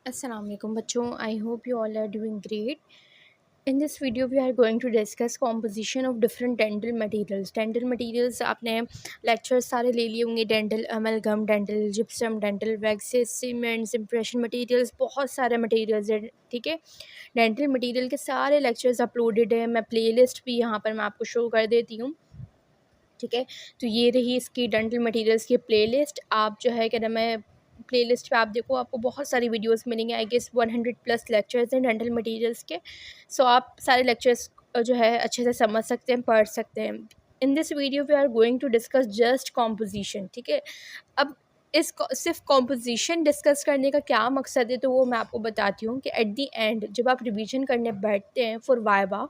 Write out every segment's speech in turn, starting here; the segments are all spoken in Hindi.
Assalamualaikum बच्चों, I hope you all are doing great. In this video we are going to discuss composition of different dental materials. Dental materials आपने लेक्चर्स सारे ले लिए होंगे. Dental amalgam, dental gypsum, dental waxes, cements, impression materials, बहुत सारे मटेरियल्स हैं. ठीक है, डेंटल मटेरियल के सारे लेक्चर्स अपलोडेड हैं. मैं प्लेलिस्ट भी यहाँ पर मैं आपको शो कर देती हूँ. ठीक है, तो ये रही इसकी डेंटल मटेरियल्स की प्लेलिस्ट. आप जो है क्या नाम है, प्लेलिस्ट पे आप देखो, आपको बहुत सारी वीडियोस मिलेंगे. आई गेस 100+ लेक्चर्स हैं डेंटल मटेरियल्स के. सो आप सारे लेक्चर्स जो है अच्छे से समझ सकते हैं, पढ़ सकते हैं. In this video we are going to discuss just composition. ठीक है, अब सिर्फ कॉम्पोजिशन डिस्कस करने का क्या मकसद है, तो वो मैं आपको बताती हूँ कि एट दी एंड जब आप रिवीजन करने बैठते हैं फॉर वाइवा,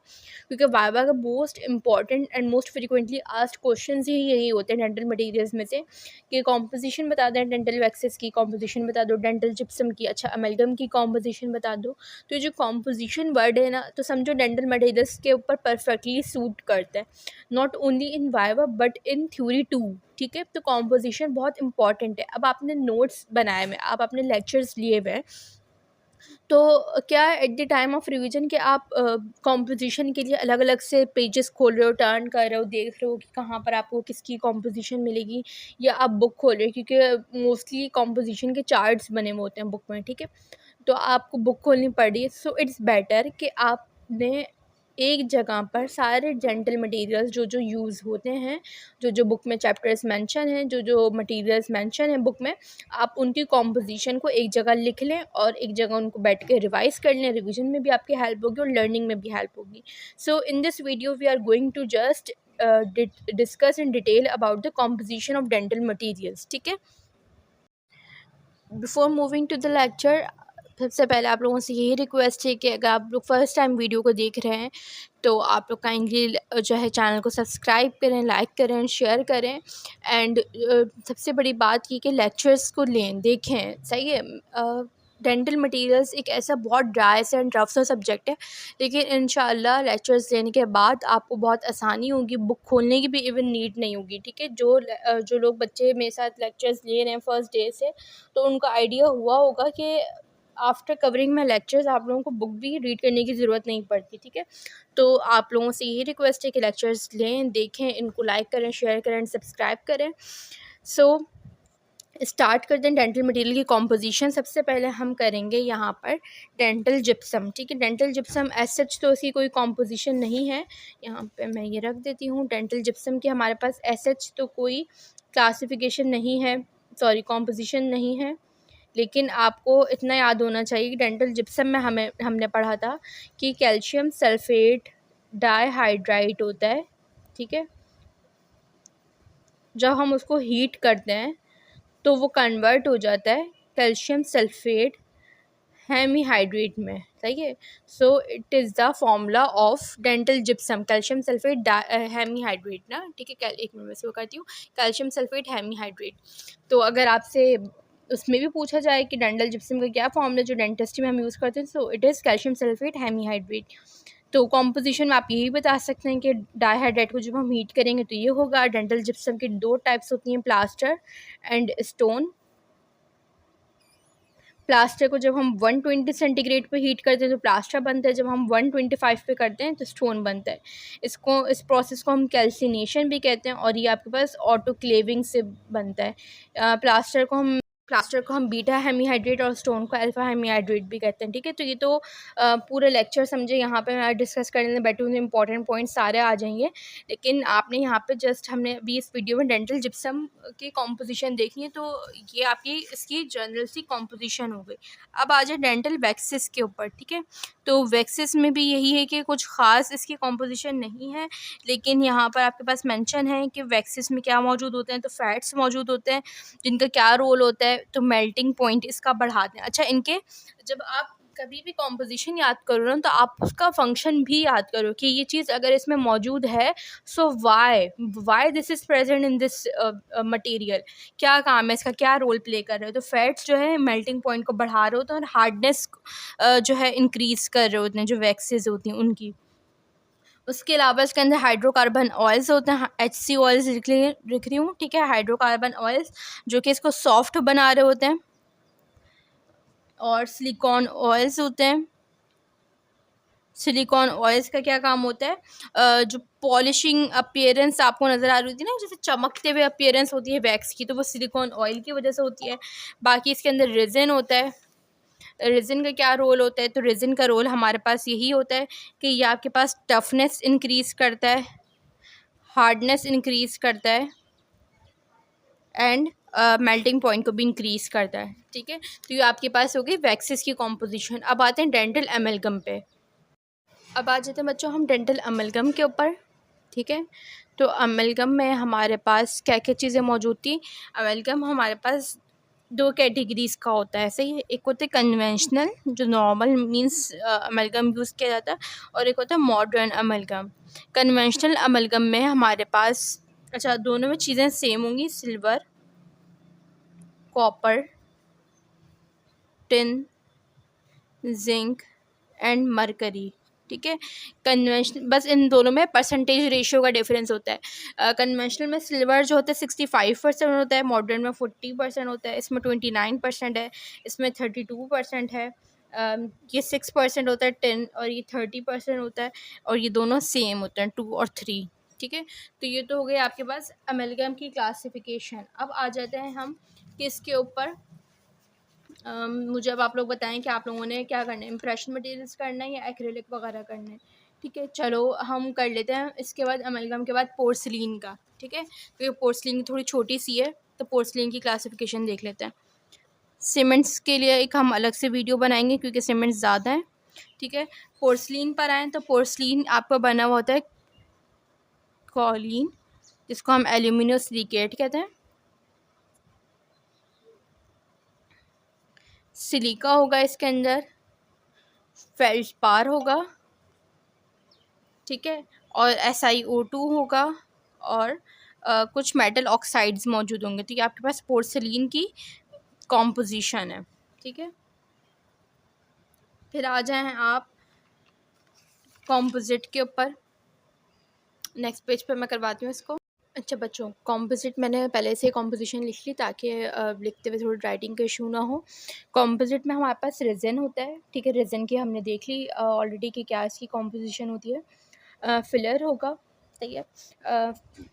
क्योंकि वाइवा का most important and most frequently asked questions ही यही होते हैं डेंटल मटेरियल्स में से, कि कॉम्पोजिशन बता दें, डेंटल वैक्सेस की कॉम्पोजिशन बता दो, डेंटल जिप्सम की, अच्छा अमेलगम की कॉम्पोजिशन बता दो. तो ये जो कॉम्पोजिशन वर्ड है ना, तो समझो डेंटल मटेरियल्स के ऊपर परफेक्टली सूट करता है, not only in viva but in theory too. ठीक है, तो कॉम्पोजिशन बहुत इंपॉर्टेंट है. अब आपने नोट्स बनाए हुए, आप अपने लेक्चर्स लिए हुए हैं, तो क्या at the time of revision कि आप कॉम्पोजिशन के लिए अलग अलग से पेजेस खोल रहे हो, टर्न कर रहे हो, देख रहे हो कि कहाँ पर आपको किसकी कॉम्पोजिशन मिलेगी, या आप बुक खोल रहे हो, क्योंकि मोस्टली कॉम्पोजिशन के चार्ट्स बने हुए होते हैं बुक में. ठीक है, तो आपको बुक खोलनी पड़ रही है. सो इट्स बेटर कि आपने एक जगह पर सारे डेंटल मटेरियल्स जो जो यूज़ होते हैं, जो जो बुक में चैप्टर्स मेंशन हैं, जो जो मटेरियल्स मेंशन हैं बुक में, आप उनकी कॉम्पोजिशन को एक जगह लिख लें और एक जगह उनको बैठ के रिवाइज़ कर लें. रिवीजन में भी आपकी हेल्प होगी और लर्निंग में भी हेल्प होगी. So in this video we are going to just discuss in detail about the composition of dental materials. ठीक है, before moving to the lecture, सबसे पहले आप लोगों से यही रिक्वेस्ट है कि अगर आप लोग फर्स्ट टाइम वीडियो को देख रहे हैं, तो आप लोग काइंडली जो है चैनल को सब्सक्राइब करें, लाइक करें, शेयर करें. एंड सबसे बड़ी बात ये कि लेक्चर्स को लें, देखें. सही है, डेंटल मटेरियल्स एक ऐसा बहुत ड्राई सा एंड रफ सा सब्जेक्ट है, लेकिन इंशाल्लाह लेक्चर्स लेने के बाद आपको बहुत आसानी होगी, बुक खोलने की भी इवन नीड नहीं होगी. ठीक है, जो लोग बच्चे मेरे साथ लेक्चर्स ले रहे हैं फर्स्ट डे से, तो उनको आइडिया हुआ होगा कि आफ्टर कवरिंग माई लेक्चर्स आप लोगों को बुक भी रीड करने की ज़रूरत नहीं पड़ती. ठीक है, तो आप लोगों से यही रिक्वेस्ट है कि लेक्चर्स लें, देखें, इनको लाइक करें, शेयर करें एंड सब्सक्राइब करें. सो स्टार्ट करते हैं डेंटल मटेरियल की कॉम्पोजिशन. सबसे पहले हम करेंगे यहाँ पर डेंटल जिप्सम. ठीक है, डेंटल जिप्सम एज सच तो इसकी कोई कॉम्पोजिशन नहीं है. यहाँ पे मैं ये रख देती हूँ. डेंटल जिप्सम की हमारे पास एज सच तो कोई क्लासिफिकेशन नहीं है, सॉरी कॉम्पोजिशन नहीं है. लेकिन आपको इतना याद होना चाहिए कि डेंटल जिप्सम में हमने पढ़ा था कि कैल्शियम सल्फेट डाइहाइड्राइड होता है. ठीक है, जब हम उसको हीट करते हैं तो वो कन्वर्ट हो जाता है कैल्शियम सल्फेट हेमीहाइड्रेट में. सही है, so it is the formula of dental gypsum, calcium sulphate hemihydrate ना. ठीक है, एक मिनट में से वो कहती हूँ, कैल्शियम सल्फेट हेमीहाइड्रेट. तो अगर आपसे उसमें भी पूछा जाए कि डेंटल जिप्सम का क्या फॉर्मूला जो डेंटिस्ट्री में हम यूज़ करते हैं, so it is calcium sulphate hemihydrate. तो कॉम्पोजिशन में आप यही बता सकते हैं कि डाइहाइड्रेट को जब हम हीट करेंगे तो ये होगा. डेंटल जिप्सम की दो टाइप्स होती हैं, प्लास्टर एंड स्टोन. प्लास्टर को जब हम 120 सेंटीग्रेड पे हीट करते हैं तो प्लास्टर बनता है, जब हम 125 पे करते हैं तो स्टोन बनता है. इस प्रोसेस को हम कैल्सिनेशन भी कहते हैं, और ये आपके पास ऑटोक्लेविंग से बनता है. प्लास्टर को हम बीटा हेमीहाइड्रेट और स्टोन को अल्फा हेमीहाइड्रेट भी कहते हैं. ठीक है, तो ये तो पूरे लेक्चर समझे. यहाँ पे मैं डिस्कस करने बैठी हूँ, इंपॉर्टेंट पॉइंट्स सारे आ जाएंगे, लेकिन आपने यहाँ पे जस्ट हमने अभी इस वीडियो में डेंटल जिप्सम की कॉम्पोजिशन देखी है, तो ये आपकी इसकी जनरल सी कॉम्पोजिशन हो गई. अब आ जाए डेंटल वैक्सेस के ऊपर. ठीक है, तो वैक्सेस में भी यही है कि कुछ ख़ास इसकी कॉम्पोजिशन नहीं है, लेकिन यहाँ पर आपके पास मेंशन है कि वैक्सेस में क्या मौजूद होते हैं. तो फैट्स मौजूद होते हैं जिनका क्या रोल होता है, तो मेल्टिंग पॉइंट इसका बढ़ाते हैं. अच्छा, इनके जब आप कभी भी कॉम्पोजिशन याद करो ना, तो आप उसका फंक्शन भी याद करो कि ये चीज़ अगर इसमें मौजूद है, so why this is present in this material, क्या काम है इसका, क्या रोल प्ले कर रहे हो. तो फैट्स जो है मेल्टिंग पॉइंट को बढ़ा रहे होते हैं और हार्डनेस जो है इंक्रीज़ कर रहे होते हैं, जो वैक्सेस होती हैं उनकी. उसके अलावा इसके अंदर हाइड्रोकार्बन ऑयल्स होते हैं, HC ऑयल्स लिख रही हूँ. ठीक है, हाइड्रोकार्बन ऑयल्स जो कि इसको सॉफ्ट बना रहे होते हैं. और सिलिकॉन ऑयल्स होते हैं। सिलिकॉन ऑयल्स का क्या काम होता है, जो पॉलिशिंग अपीयरेंस आपको नज़र आ रही होती है ना, जैसे चमकते हुए अपीयरेंस होती है वैक्स की, तो वो सिलिकॉन ऑयल की वजह से होती है। बाकी इसके अंदर रेजिन होता है। रेजिन का क्या रोल होता है, तो रेजिन का रोल हमारे पास यही होता है कि ये आपके पास टफनेस इंक्रीज़ करता है, हार्डनेस इंक्रीज़ करता है, एंड मेल्टिंग पॉइंट को भी इंक्रीज़ करता है। ठीक है, तो ये आपके पास हो गई वैक्सेस की कॉम्पोजिशन। अब आते हैं डेंटल एमलगम पे। अब आ जाते हैं बच्चों हम डेंटल अमलगम के ऊपर। ठीक है, तो अमलगम में हमारे पास क्या क्या चीज़ें मौजूद थी। अमलगम हमारे पास दो कैटेगरीज़ का होता है, सही है। एक होता है कन्वेंशनल, जो नॉर्मल मींस अमलगम यूज़ किया जाता है, और एक होता है मॉडर्न अमलगम। कन्वेंशनल अमलगम में हमारे पास, अच्छा दोनों में चीज़ें सेम होंगी, silver, copper, tin, zinc and mercury. ठीक है, कन्वेंशनल बस इन दोनों में परसेंटेज रेशियो का डिफरेंस होता है। कन्वेंशनल में सिल्वर जो होता है 65% होता है, मॉडर्न में 40% होता है, इसमें 29% है, इसमें 32% है। ये 6% होता है टेन, और ये 30% होता है, और ये दोनों सेम होते हैं 2 और 3। ठीक है, तो ये तो हो गई आपके पास अमेलगम की क्लासिफिकेशन। अब आ जाते हैं हम किसके ऊपर। मुझे अब आप लोग बताएं कि आप लोगों ने क्या करना है, इम्प्रेशन मटेरियल्स करना है या एक्रेलिक वगैरह करना है। ठीक है, चलो हम कर लेते हैं इसके बाद अमेलगम के बाद पोर्सलिन का। ठीक है, तो ये पोर्सलिन थोड़ी छोटी सी है, तो पोर्सलिन की क्लासिफिकेशन देख लेते हैं। सीमेंट्स के लिए एक हम अलग से वीडियो बनाएंगे क्योंकि सीमेंट्स ज़्यादा हैं। ठीक है, पोर्सलिन पर आएँ तो पोर्सलिन आपका बना हुआ होता है कॉलिन, जिसको हम एल्यूमिनियम सिलिकेट कहते हैं। सिलिका होगा इसके अंदर, फेल्डस्पार होगा, ठीक है, और SiO2 होगा, और कुछ मेटल ऑक्साइड्स मौजूद होंगे। तो ये आपके पास पोर्सलिन की कॉम्पोजिशन है। ठीक है, फिर आ जाएं आप कॉम्पोजिट के ऊपर। नेक्स्ट पेज पे मैं करवाती हूँ इसको। अच्छा बच्चों, कॉम्पोजिट मैंने पहले से कॉम्पोजिशन लिख ली ताकि लिखते हुए थोड़ी राइटिंग का इशू ना हो। कॉम्पोजिट में हमारे पास रेजिन होता है। ठीक है, रेजिन की हमने देख ली ऑलरेडी कि क्या इसकी कॉम्पोजिशन होती है। फिलर होगा, सही है।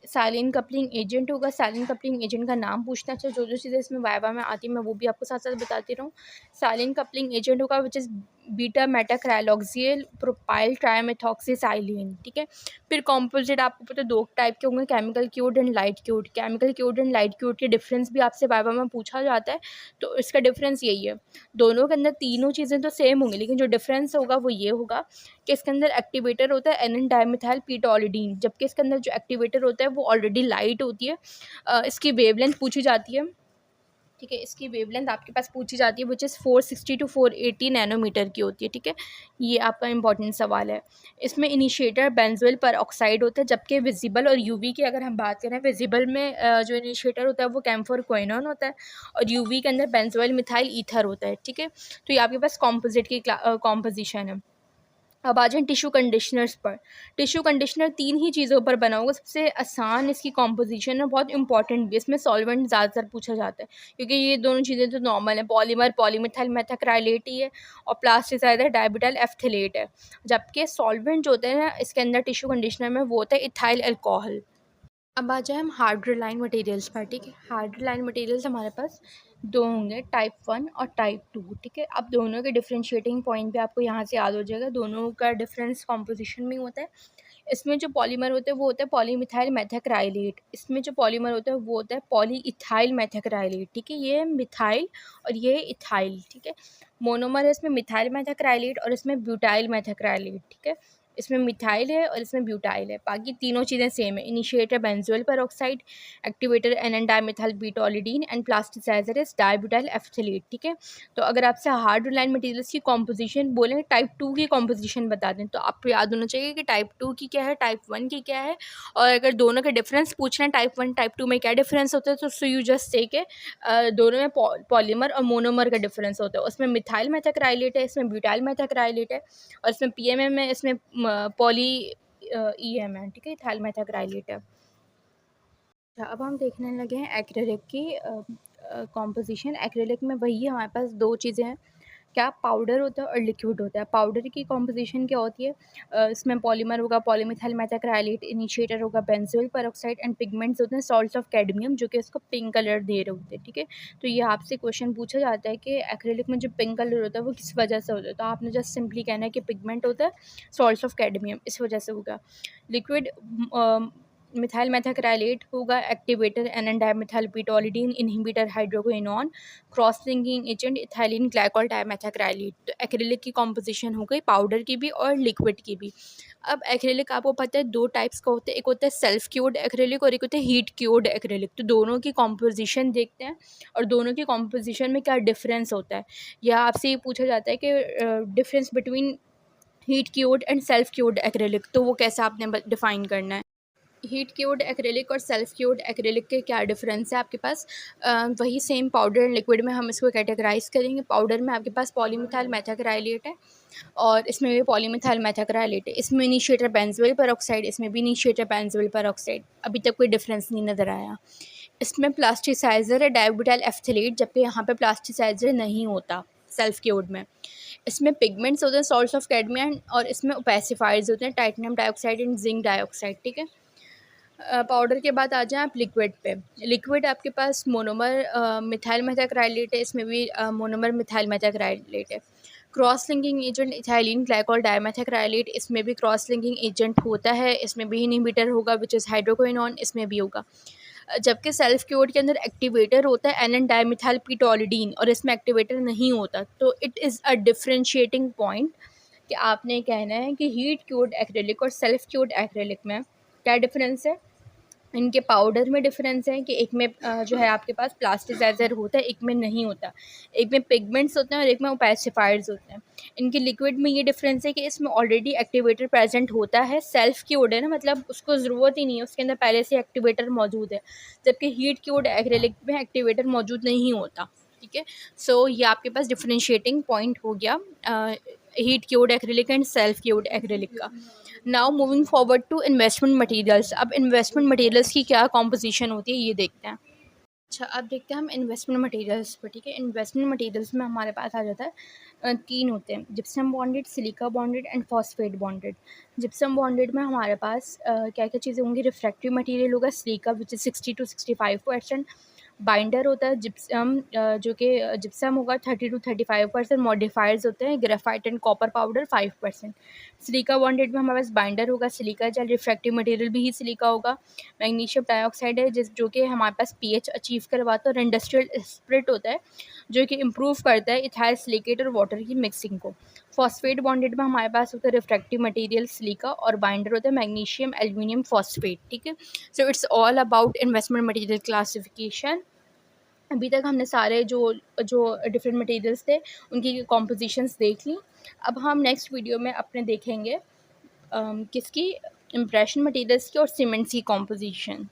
साइलिन कपलिंग एजेंट होगा। साइलिन कपलिंग एजेंट का नाम पूछना चाहिए, जो जो चीज़ें इसमें वाइवा में आती है मैं वो भी आपको साथ साथ बताती रहूँ। साइलिन कपलिंग एजेंट होगा विच इज़ बीटा मेटाक्राइलॉक्सियल प्रोपाइल ट्राइमेथॉक्सीसाइलिन। ठीक है, फिर कॉम्पोजिट आपको पता है दो टाइप के होंगे, chemical cured and light cured. Chemical cured and light cured के डिफरेंस भी आपसे वाइवा में पूछा जाता है, तो इसका डिफरेंस यही है। दोनों के अंदर तीनों चीज़ें तो सेम होंगी, लेकिन जो डिफरेंस होगा वो ये होगा कि इसके अंदर एक्टिवेटर होता है एनन डाइमिथाइल पीटोलिडीन, जबकि इसके अंदर जो एक्टिवेटर होता है वो ऑलरेडी लाइट होती है। इसकी वेवलेंथ पूछी जाती है। ठीक है, इसकी वेवलेंथ आपके पास पूछी जाती है विच इज़ 460 टू 480 नैनोमीटर की होती है। ठीक है, ये आपका इंपॉर्टेंट सवाल है। इसमें इनिशिएटर बेंजोइल पर ऑक्साइड होता है, जबकि विजिबल और यूवी की अगर हम बात करें, विजिबल में जो इनिशिएटर होता है वो कैम्फर क्विनोन होता है, और यूवी के अंदर बेंजोइल मिथाइल ईथर होता है। ठीक है, तो ये आपके पास कॉम्पोजिट की कॉम्पोजिशन है। अब आ जाएँ टिश्यू कंडीशनर्स पर। टिश्यू कंडीशनर 3 ही चीज़ों पर बना होगा। सबसे आसान इसकी कॉम्पोजिशन है, बहुत इंपॉर्टेंट भी। इसमें सॉल्वेंट ज़्यादातर पूछा जाता है क्योंकि ये दोनों चीज़ें तो नॉर्मल हैं। पॉलीमर पॉलीमिथाइल मेथाक्राइलेट ही है, और प्लास्टिसाइज़र डायब्यूटाइल एफ्थिलेट है। जबकि सॉल्वेंट जो होते हैं ना इसके अंदर टिश्यू कंडीशनर में, वो होता है इथाइल अल्कोहल। अब आ जाए हम हाइड्रोलाइन मटेरियल्स पर। ठीक है, हाइड्रोलाइन मटेरियल्स हमारे पास दो होंगे, टाइप 1 और टाइप 2। ठीक है, अब दोनों के डिफरेंशिएटिंग पॉइंट भी आपको यहाँ से याद हो जाएगा, दोनों का डिफरेंस कॉम्पोजिशन में होता है। इसमें जो पॉलीमर होते हैं वो होता है पॉलीमिथाइल मेथाक्राइलेट, इसमें जो पॉलीमर होता है वो होता है पॉलीइथाइल मेथाक्राइलेट। ठीक है, ये मिथाइल और ये इथाइल। ठीक है, मोनोमर है इसमें मिथाइल मेथाक्राइलेट और इसमें ब्यूटाइल मेथाक्राइलेट। ठीक है, इसमें मिथाइल है और इसमें ब्यूटाइल है, बाकी तीनों चीज़ें सेम है। Initiator benzoyl peroxide, activator N dimethyl p toluidine, and plasticiser is dibutyl phthalate. ठीक है, तो अगर आपसे हाइड्रोलाइन मटेरियल्स की कॉम्पोजिशन बोलें, टाइप 2 की कॉम्पोजिशन बता दें, तो आपको याद होना चाहिए कि टाइप 2 की क्या है, टाइप 1 की क्या है। और अगर दोनों के डिफरेंस पूछना है टाइप 1 टाइप 2 में क्या डिफरेंस होता है, तो सो यू जस्ट से के दोनों में पॉलीमर और मोनोमर का डिफरेंस होता है। उसमें मिथाइल मेथाक्राइलेट है, इसमें ब्यूटाइल मेथाक्राइलेट है, और इसमें PMM है, इसमें पॉली EM है। ठीक है, इथाइल मेथाक्राइलेट है। अच्छा, अब हम देखने लगे हैं एक्रेलिक की कॉम्पोजिशन। एक्रेलिक में वही हमारे पास दो चीज़ें हैं, क्या पाउडर होता है और लिक्विड होता है। पाउडर की कॉम्पोजिशन क्या होती है, इसमें पॉलीमर होगा पॉलीमिथाइल मेथाक्राइलेट, इनिशिएटर होगा बेंजोइल पेरोक्साइड एंड पिगमेंट्स होते हैं सॉल्ट्स ऑफ कैडमियम जो कि इसको पिंक कलर दे रहे होते हैं। ठीक है, तो ये आपसे क्वेश्चन पूछा जाता है कि एक्रेलिक में जो पिंक कलर होता है वो किस वजह से होता है, तो आपने जस्ट सिंपली कहना है कि पिगमेंट होता है सॉल्ट्स ऑफ कैडमियम, इस वजह से होगा। लिक्विड मिथाइल मेथाक्राइलेट होगा activator N dimethyl p toluidine inhibitor hydroquinone cross linking agent ethylene glycol dimethacrylate. तो एक्रेलिक की कॉम्पोजिशन हो गई पाउडर की भी और लिक्विड की भी। अब एक्रेलिक आपको पता है दो टाइप्स का होता है, एक होता है सेल्फ क्योर्ड एक्रेलिक और एक होता है हीट क्योर्ड एक्रेलिक। तो दोनों की कॉम्पोजिशन देखते हैं और दोनों की कॉम्पोजिशन में क्या डिफरेंस होता है, या आपसे ये पूछा जाता है कि difference between heat cured and self cured acrylic, तो वो कैसे आपने डिफाइन करना है। हीट क्योर्ड एक्रेलिक और सेल्फ क्योर्ड एक्रेलिक के क्या डिफरेंस है आपके पास, वही सेम पाउडर एंड लिक्विड में हम इसको कैटेगराइज करेंगे। पाउडर में आपके पास पॉलीमिथाइल मेथाक्राइलेट है और इसमें भी पॉलीमिथाइल मेथाक्राइलेट है, इसमें इनिशिएटर बेंजोइल पेरोक्साइड, इसमें भी इनिशिएटर बेंजोइल पेरोक्साइड। अभी तक कोई डिफरेंस नहीं नज़र आया। इसमें प्लास्टिसाइज़र है डाइब्यूटाइल एफ्थलेट, जबकि यहाँ पे प्लास्टिसाइज़र नहीं होता सेल्फ क्योर्ड में। इसमें पिगमेंट्स होते हैं सॉल्ट्स ऑफ कैडमियम और इसमें ओपेसिफायर्स होते हैं titanium dioxide and zinc dioxide. ठीक है, पाउडर के बाद आ जाएँ आप लिक्विड पे। लिक्विड आपके पास मोनोमर मिथाइल मेथाक्राइलेट है, इसमें भी मोनोमर मिथाइल मेथाक्राइलेट है। Cross linking agent ethylene glycol dimethacrylate, इसमें भी क्रॉस लिंकिंग एजेंट होता है, इसमें भी इनहिबिटर होगा विच इज़ हाइड्रोक्विनोन, इसमें भी होगा। जबकि सेल्फ क्योर्ड के अंदर एक्टिवेटर होता है एन डाइमिथाइलपिटोलिडीन और इसमें एक्टिवेटर नहीं होता। तो it is a differentiating point कि आपने कहना है कि हीट क्योर्ड एक्रेलिक और सेल्फ क्योर्ड एक्रेलिक में क्या डिफरेंस है। इनके पाउडर में डिफरेंस है कि एक में जो है आपके पास प्लास्टिसाइज़र होता है, एक में नहीं होता। एक में पिगमेंट्स होते हैं और एक में ओपेसिफायर्स होते हैं। इनके लिक्विड में ये डिफरेंस है कि इसमें ऑलरेडी एक्टिवेटर प्रेजेंट होता है, सेल्फ क्योर्ड है ना, मतलब उसको ज़रूरत ही नहीं है, उसके अंदर पहले से एक्टिवेटर मौजूद है। जबकि हीट क्योर्ड एक्रेलिक में एक्टिवेटर मौजूद नहीं होता। ठीक है, सो ये आपके पास डिफरेंशिएटिंग पॉइंट हो गया heat cured acrylic and self cured acrylic का। Now moving forward to investment materials. अब इन्वेस्टमेंट मटेरियल्स की क्या कॉम्पोजिशन होती है ये देखते हैं। अच्छा, अब देखते हैं हम इन्वेस्टमेंट मटेरियल्स पर। ठीक है, इन्वेस्टमेंट मटेरियल्स में हमारे पास आ जाता है तीन होते हैं, gypsum bonded, silica bonded and phosphate bonded. Gypsum bonded में हमारे पास क्या क्या चीज़ें होंगी, रिफ्रैक्टिव मटेरियल होगा silica which is 60 to 65%, binder होता है जिप्सम जो कि जिप्सम होगा 30 to 35%, मॉडिफायर्स होते हैं graphite and copper powder 5%। Silica bonded में हमारे पास बाइंडर होगा सिलिका जेल, रिफ्रैक्टिव मटेरियल भी ही सिलिका होगा। मैग्नीशियम डाइऑक्साइड है जो कि हमारे पास पीएच अचीव करवाता है, और इंडस्ट्रियल स्प्रिट होता है जो कि इम्प्रूव करता है इथाइल सिलिकेट और वाटर की मिक्सिंग को। फॉस्फेट बॉन्डेड में हमारे पास होता है रिफ्रैक्टिव मटेरियल सिलिका और बाइंडर होता है मैग्नीशियम एल्यूमिनियम फॉस्फेट। ठीक है, so it's all about investment material classification. अभी तक हमने सारे जो जो डिफरेंट मटेरियल्स थे उनकी कॉम्पोजिशंस देख ली। अब हम नेक्स्ट वीडियो में अपने देखेंगे किसकी, इम्प्रेशन मटेरियल्स की और सीमेंट्स की कॉम्पोजिशन।